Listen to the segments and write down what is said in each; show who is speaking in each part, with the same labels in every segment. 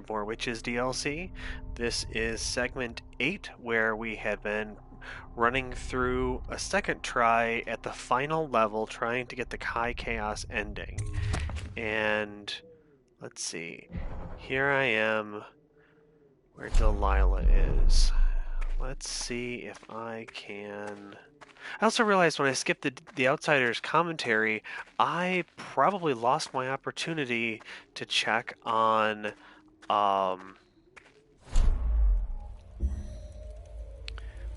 Speaker 1: More Witches DLC. This is segment 8, where we had been running through a second try at the final level, trying to get the High Chaos ending. And let's see, here I am where Delilah is. Let's see if I can... I also realized when I skipped the Outsider's commentary, I probably lost my opportunity to check on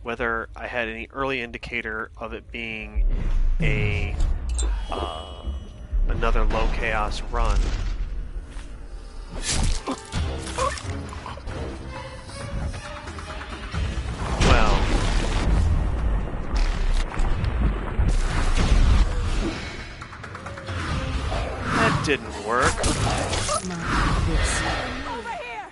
Speaker 1: whether I had any early indicator of it being a another low chaos run. Well, that didn't work.
Speaker 2: Over here!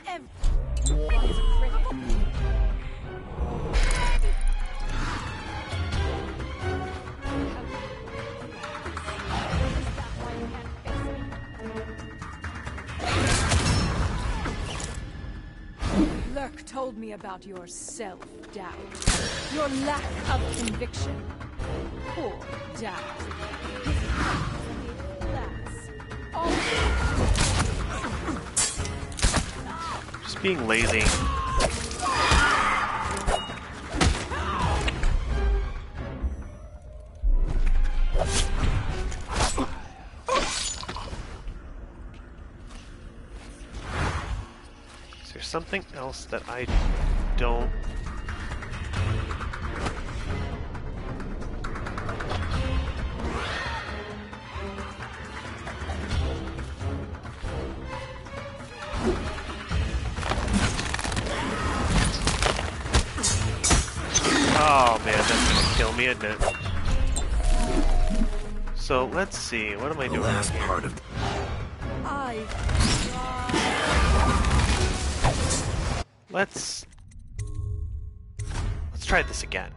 Speaker 2: Lurk told me about your self-doubt, your lack of conviction. Poor Dad. His
Speaker 1: Just being lazy. Is there something else that I don't... Oh man, that's gonna kill me, isn't it? So let's see, what am I doing?
Speaker 3: Last part of
Speaker 1: Let's try this again.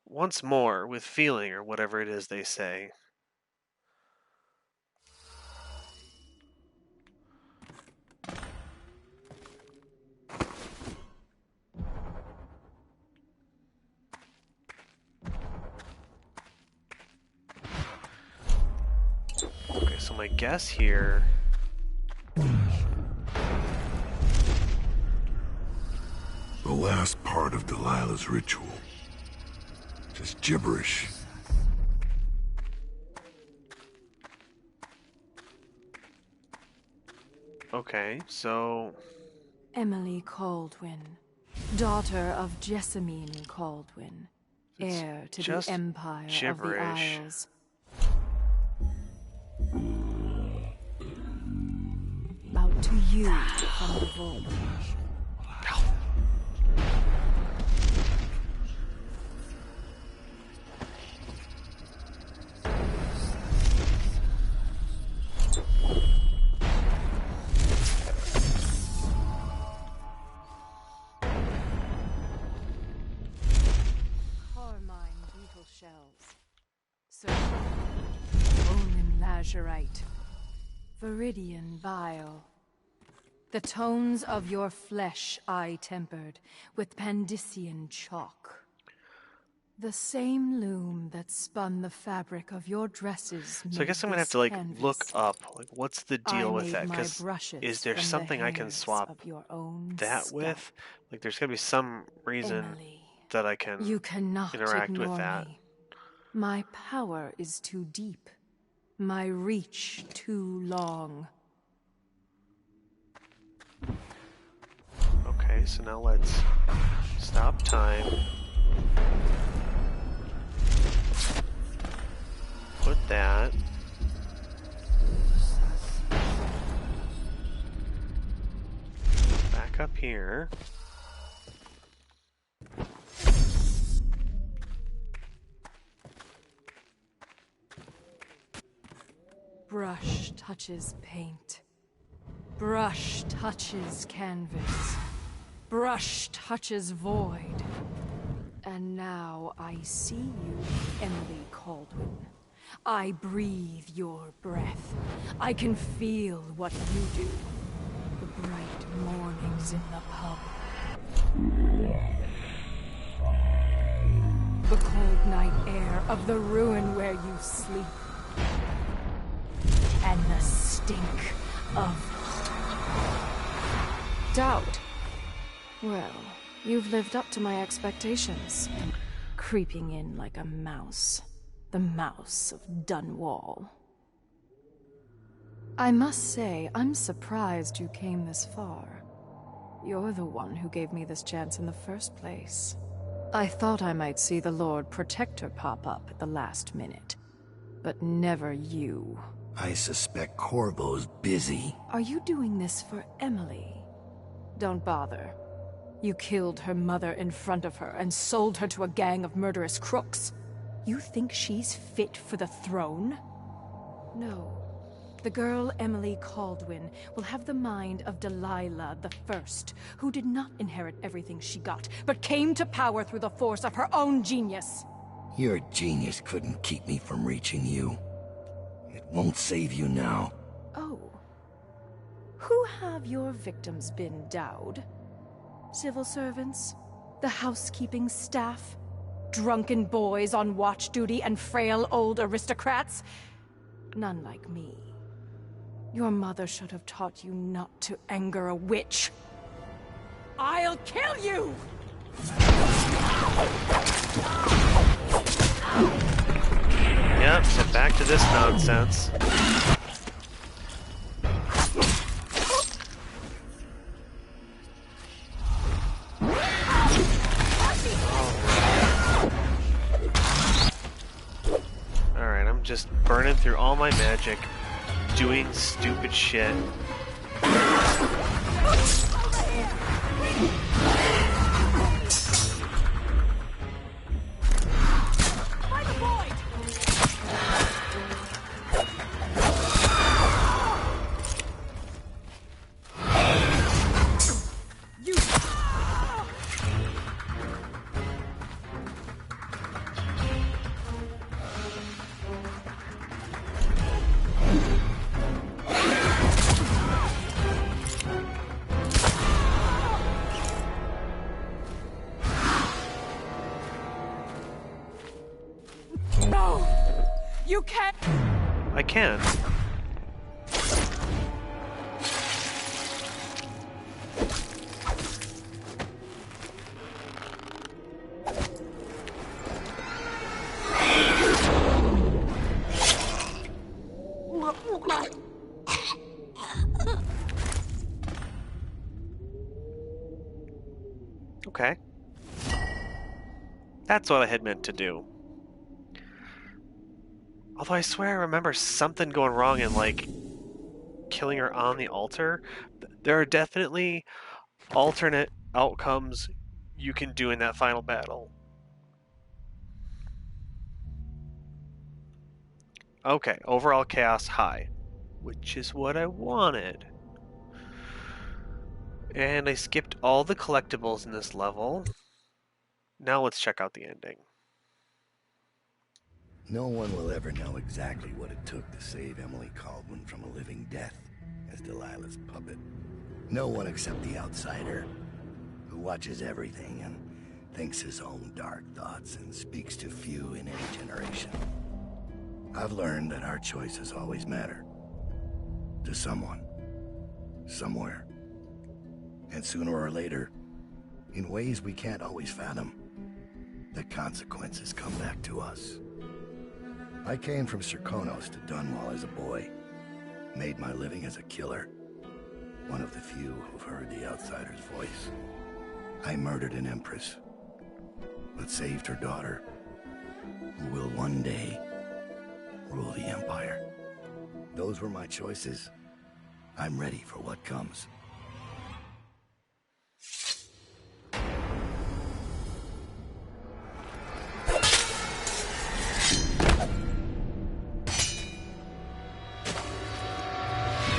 Speaker 1: Once more with feeling, or whatever it is they say. Okay, so my guess here...
Speaker 3: the last part of Delilah's ritual. Just gibberish.
Speaker 1: Okay, so...
Speaker 2: Emily Caldwin, daughter of Jessamine Caldwin, heir to the Empire
Speaker 1: gibberish.
Speaker 2: of the Isles. Out to you from the vault. Carmine beetle shells. Roman lazurite. Viridian bile. The tones of your flesh I tempered with Pandician chalk. The same loom that spun the fabric of your dresses.
Speaker 1: So I guess I'm gonna have to like look up like what's the deal with that, because is there something I can swap that with? Like there's gotta be some reason
Speaker 2: Emily,
Speaker 1: that I can
Speaker 2: you cannot
Speaker 1: interact with that.
Speaker 2: me. My power is too deep. My reach too long.
Speaker 1: Okay, so now let's stop time. Put that. Back up here.
Speaker 2: Brush touches paint. Brush touches canvas. Brush touches void. And now I see you, Emily Caldwin. I breathe your breath. I can feel what you do. The bright mornings in the pub. The cold night air of the ruin where you sleep. And the stink of doubt. Well, you've lived up to my expectations. Creeping in like a mouse. The mouse of Dunwall. I must say, I'm surprised you came this far. You're the one who gave me this chance in the first place. I thought I might see the Lord Protector pop up at the last minute. But never you.
Speaker 4: I suspect Corvo's busy.
Speaker 2: Are you doing this for Emily? Don't bother. You killed her mother in front of her and sold her to a gang of murderous crooks. You think she's fit for the throne? No. The girl Emily Kaldwin will have the mind of Delilah the First, who did not inherit everything she got, but came to power through the force of her own genius.
Speaker 4: Your genius couldn't keep me from reaching you. It won't save you now.
Speaker 2: Oh. Who have your victims been, Dowd? Civil servants? The housekeeping staff? Drunken boys on watch duty and frail old aristocrats? None like me. Your mother should have taught you not to anger a witch. I'll kill you!
Speaker 1: Yep, so back to this nonsense. Alright, I'm just burning through all my magic, doing stupid shit.
Speaker 2: No! You can't!
Speaker 1: I can. Okay. That's what I had meant to do. Although I swear I remember something going wrong in, like, killing her on the altar. There are definitely alternate outcomes you can do in that final battle. Okay, overall chaos high, which is what I wanted. And I skipped all the collectibles in this level. Now let's check out the ending.
Speaker 4: No one will ever know exactly what it took to save Emily Kaldwin from a living death as Delilah's puppet. No one except the outsider, who watches everything and thinks his own dark thoughts and speaks to few in any generation. I've learned that our choices always matter. To someone. Somewhere. And sooner or later, in ways we can't always fathom, the consequences come back to us. I came from Serkonos to Dunwall as a boy. Made my living as a killer. One of the few who've heard the outsider's voice. I murdered an empress, but saved her daughter, who will one day rule the Empire. Those were my choices. I'm ready for what comes.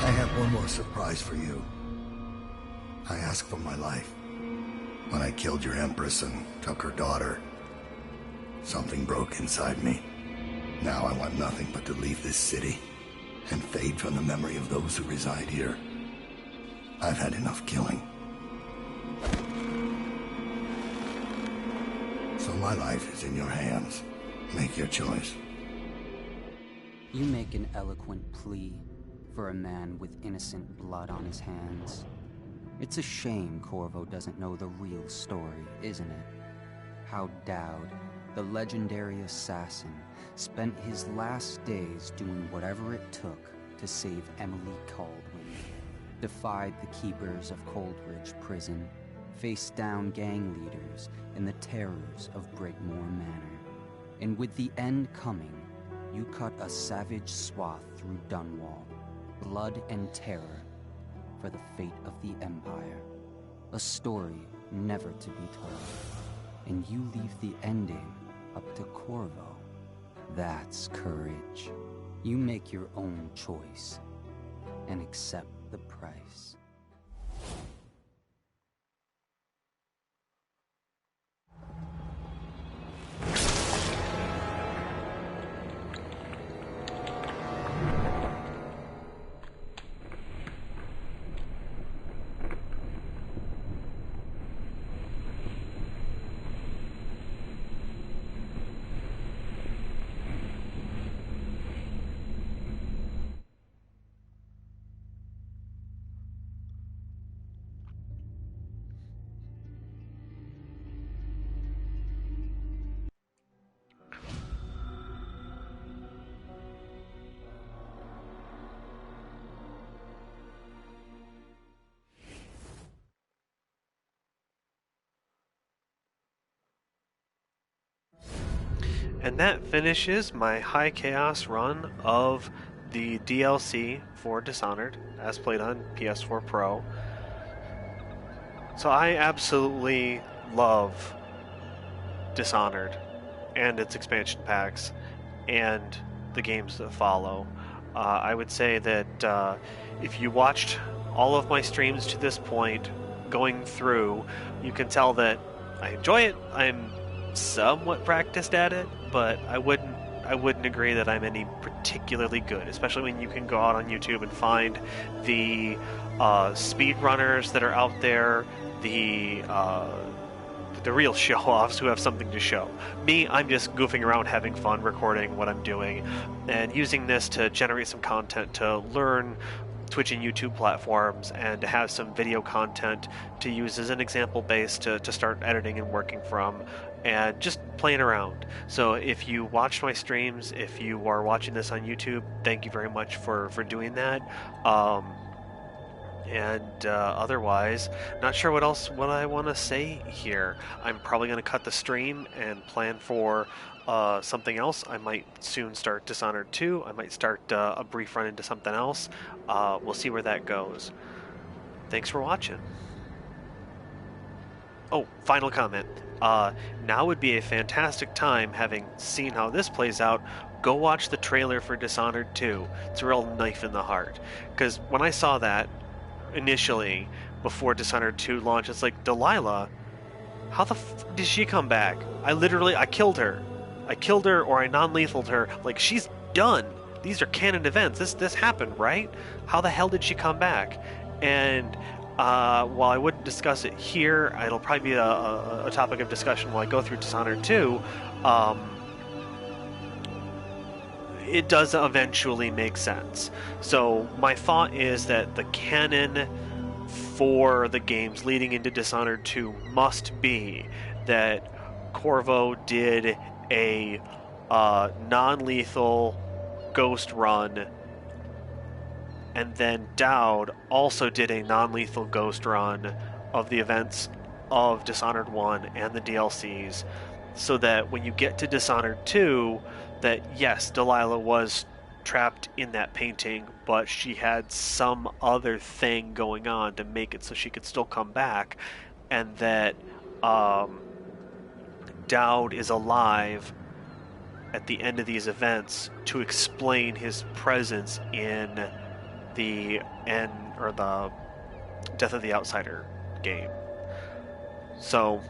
Speaker 4: I have one more surprise for you. I asked for my life. When I killed your empress and took her daughter, something broke inside me. Now I want nothing but to leave this city and fade from the memory of those who reside here. I've had enough killing. So my life is in your hands. Make your choice.
Speaker 5: You make an eloquent plea for a man with innocent blood on his hands. It's a shame Corvo doesn't know the real story, isn't it? How Dowd, the legendary assassin, spent his last days doing whatever it took to save Emily Caldwin, defied the keepers of Coldridge Prison, faced down gang leaders and the terrors of Brigmore Manor. And with the end coming, you cut a savage swath through Dunwall, blood and terror, for the fate of the Empire. A story never to be told. And you leave the ending up to Corvo. That's courage. You make your own choice and accept the price.
Speaker 1: And that finishes my High Chaos run of the DLC for Dishonored, as played on PS4 Pro. So I absolutely love Dishonored and its expansion packs and the games that follow. I would say that if you watched all of my streams to this point, going through, you can tell that I enjoy it. I'm somewhat practiced at it, but I wouldn't agree that I'm any particularly good, especially when you can go out on YouTube and find the speedrunners that are out there, the real show-offs who have something to show. Me, I'm just goofing around, having fun, recording what I'm doing, and using this to generate some content to learn Twitch and YouTube platforms, and to have some video content to use as an example base to start editing and working from, and just playing around. So if you watched my streams, if you are watching this on YouTube, thank you very much for doing that. Otherwise, not sure what I want to say here. I'm probably going to cut the stream and plan for something else. I might soon start Dishonored 2. I might start a brief run into something else. We'll see where that goes. Thanks for watching. Oh, final comment. Now would be a fantastic time, having seen how this plays out, go watch the trailer for Dishonored 2. It's a real knife in the heart. Because when I saw that initially, before Dishonored 2 launched, it's like, Delilah? How the f did she come back? I killed her. I killed her, or I non-lethaled her. Like, she's done. These are canon events. This happened, right? How the hell did she come back? And while I wouldn't discuss it here, it'll probably be a topic of discussion while I go through Dishonored 2. It does eventually make sense. So my thought is that the canon for the games leading into Dishonored 2 must be that Corvo did a non-lethal ghost run, and then Dowd also did a non-lethal ghost run of the events of Dishonored 1 and the DLCs, so that when you get to Dishonored 2, that yes, Delilah was trapped in that painting, but she had some other thing going on to make it so she could still come back, and that Dowd is alive at the end of these events to explain his presence in the the Death of the Outsider game. So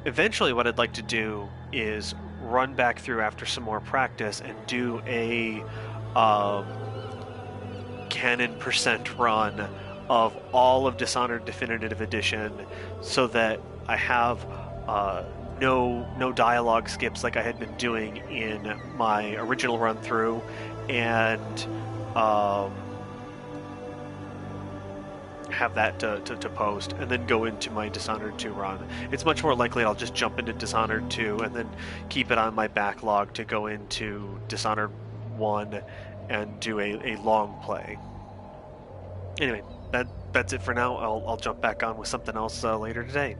Speaker 1: eventually what I'd like to do is run back through after some more practice and do a canon percent run of all of Dishonored Definitive Edition, so that I have no dialogue skips like I had been doing in my original run through, and have that to post, and then go into my Dishonored 2 run. It's much more likely I'll just jump into Dishonored 2 and then keep it on my backlog to go into Dishonored 1 and do a long play. Anyway, that's it for now. I'll jump back on with something else later today.